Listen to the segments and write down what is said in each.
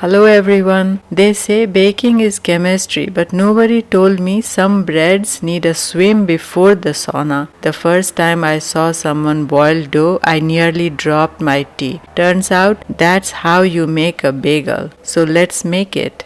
Hello everyone. They say baking is chemistry, but nobody told me some breads need a swim before the sauna. The first time I saw someone boil dough, I nearly dropped my tea. Turns out that's how you make a bagel. So let's make it.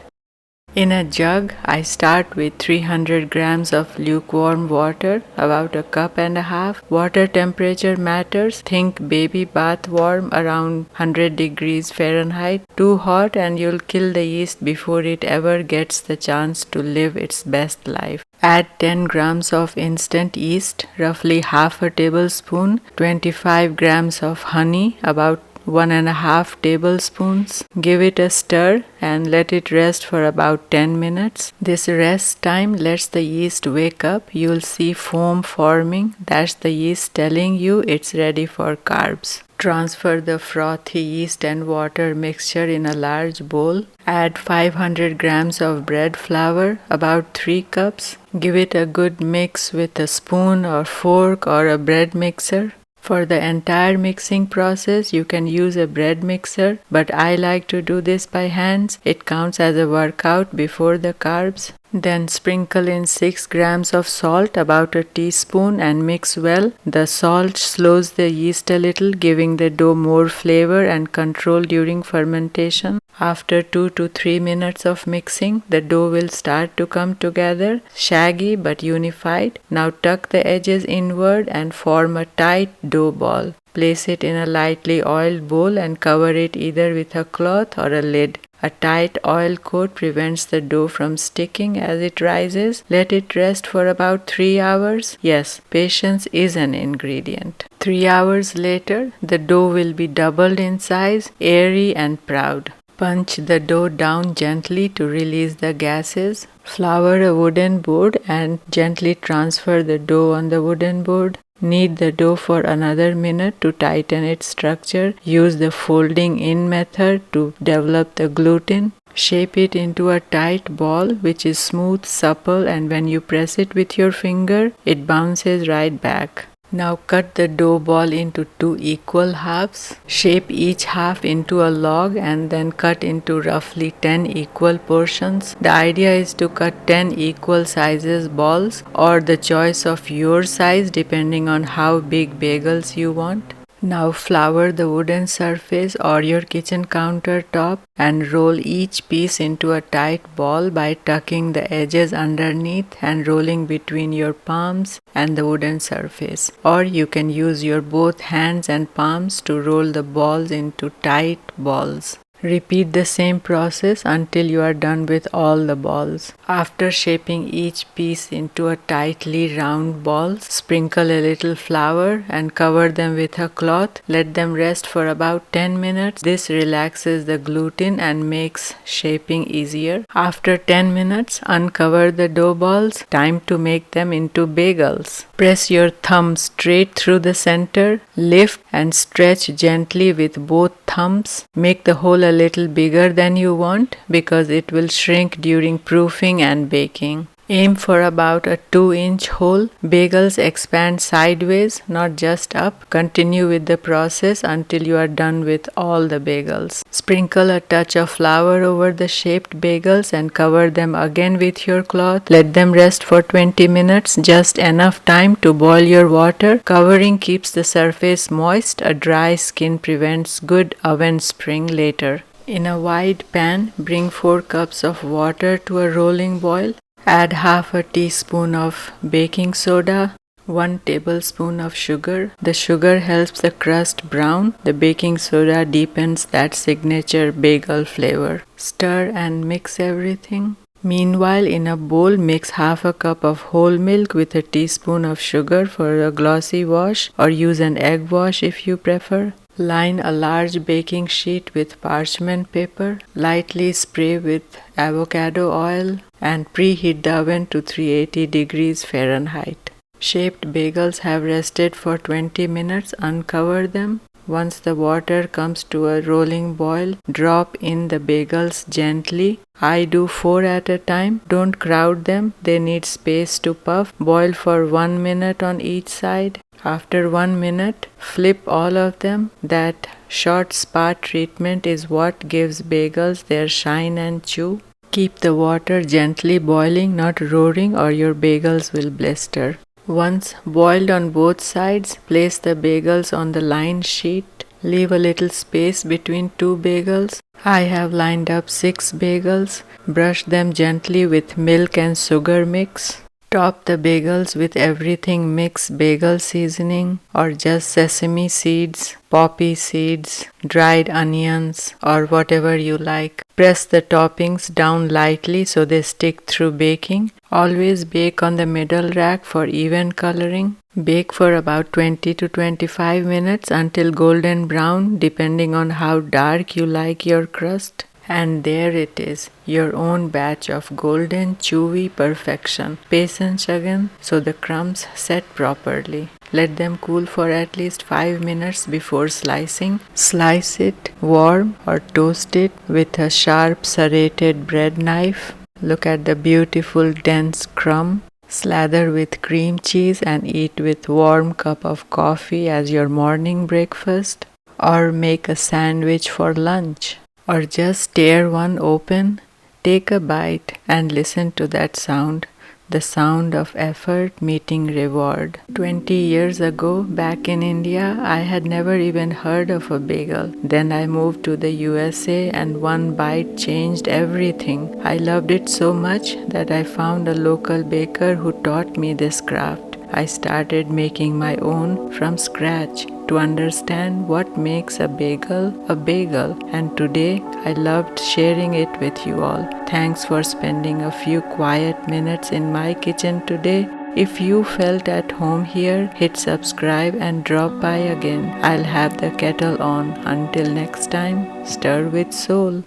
In a jug, I start with 300 grams of lukewarm water, about a cup and a half. Water temperature matters. Think baby bath warm around 100 degrees Fahrenheit. Too hot and you'll kill the yeast before it ever gets the chance to live its best life. Add 10 grams of instant yeast, roughly half a tablespoon, 25 grams of honey, about 1.5 tablespoons. Give it a stir and let it rest for about 10 minutes. This rest time lets the yeast wake up. You'll see foam forming. That's the yeast telling you it's ready for carbs. Transfer the frothy yeast and water mixture in a large bowl. Add 500 grams of bread flour, about 3 cups. Give it a good mix with a spoon or fork or a bread mixer. For the entire mixing process, you can use a bread mixer, but I like to do this by hands. It counts as a workout before the carbs. Then sprinkle in 6 grams of salt, about a teaspoon, and mix well. The salt slows the yeast a little, giving the dough more flavor and control during fermentation. After 2 to 3 minutes of mixing, the dough will start to come together, shaggy but unified. Now tuck the edges inward and form a tight dough ball. Place it in a lightly oiled bowl and cover it either with a cloth or a lid. A tight oil coat prevents the dough from sticking as it rises. Let it rest for about 3 hours. Yes, patience is an ingredient. 3 hours later, the dough will be doubled in size, airy and proud. Punch the dough down gently to release the gases. Flour a wooden board and gently transfer the dough on the wooden board. Knead the dough for another minute to tighten its structure. Use the folding in method to develop the gluten. Shape it into a tight ball which is smooth, supple, and when you press it with your finger, it bounces right back. Now cut the dough ball into 2 equal halves. Shape each half into a log and then cut into roughly 10 equal portions. The idea is to cut 10 equal sizes balls, or the choice of your size depending on how big bagels you want. Now flour the wooden surface or your kitchen countertop and roll each piece into a tight ball by tucking the edges underneath and rolling between your palms and the wooden surface. Or you can use your both hands and palms to roll the balls into tight balls. Repeat the same process until you are done with all the balls. After shaping each piece into a tightly round ball, sprinkle a little flour and cover them with a cloth. Let them rest for about 10 minutes. This relaxes the gluten and makes shaping easier. After 10 minutes, uncover the dough balls. Time to make them into bagels. Press your thumb straight through the center. Lift and stretch gently with both thumbs. Make the hole a little bigger than you want because it will shrink during proofing and baking. Aim for about a 2-inch hole. Bagels expand sideways, not just up. Continue with the process until you are done with all the bagels. Sprinkle a touch of flour over the shaped bagels and cover them again with your cloth. Let them rest for 20 minutes, just enough time to boil your water. Covering keeps the surface moist. A dry skin prevents good oven spring later. In a wide pan, bring 4 cups of water to a rolling boil. Add half a teaspoon of baking soda, 1 tablespoon of sugar. The sugar helps the crust brown. The baking soda deepens that signature bagel flavor. Stir and mix everything. Meanwhile, in a bowl, mix half a cup of whole milk with a teaspoon of sugar for a glossy wash, or use an egg wash if you prefer. Line a large baking sheet with parchment paper. Lightly spray with avocado oil and preheat the oven to 380 degrees Fahrenheit. Shaped bagels have rested for 20 minutes. Uncover them. Once the water comes to a rolling boil, drop in the bagels gently. I do 4 at a time. Don't crowd them. They need space to puff. Boil for 1 minute on each side. After 1 minute, flip all of them. That short spa treatment is what gives bagels their shine and chew. Keep the water gently boiling, not roaring, or your bagels will blister. Once boiled on both sides, place the bagels on the lined sheet. Leave a little space between 2 bagels. I have lined up 6 bagels. Brush them gently with milk and sugar mix. Top the bagels with everything mix bagel seasoning or just sesame seeds, poppy seeds, dried onions, or whatever you like. Press the toppings down lightly so they stick through baking. Always bake on the middle rack for even coloring. Bake for about 20 to 25 minutes until golden brown, depending on how dark you like your crust. And there it is, your own batch of golden chewy perfection. Patience again so the crumbs set properly. Let them cool for at least 5 minutes before slicing. Slice it warm or toast it with a sharp serrated bread knife. Look at the beautiful dense crumb. Slather with cream cheese and eat with warm cup of coffee as your morning breakfast. Or make a sandwich for lunch. Or just tear one open, take a bite and listen to that sound, the sound of effort meeting reward. 20 years ago, back in India, I had never even heard of a bagel. Then I moved to the USA and one bite changed everything. I loved it so much that I found a local baker who taught me this craft. I started making my own from scratch to understand what makes a bagel, and today I loved sharing it with you all. Thanks for spending a few quiet minutes in my kitchen today. If you felt at home here, hit subscribe and drop by again. I'll have the kettle on. Until next time, stir with soul.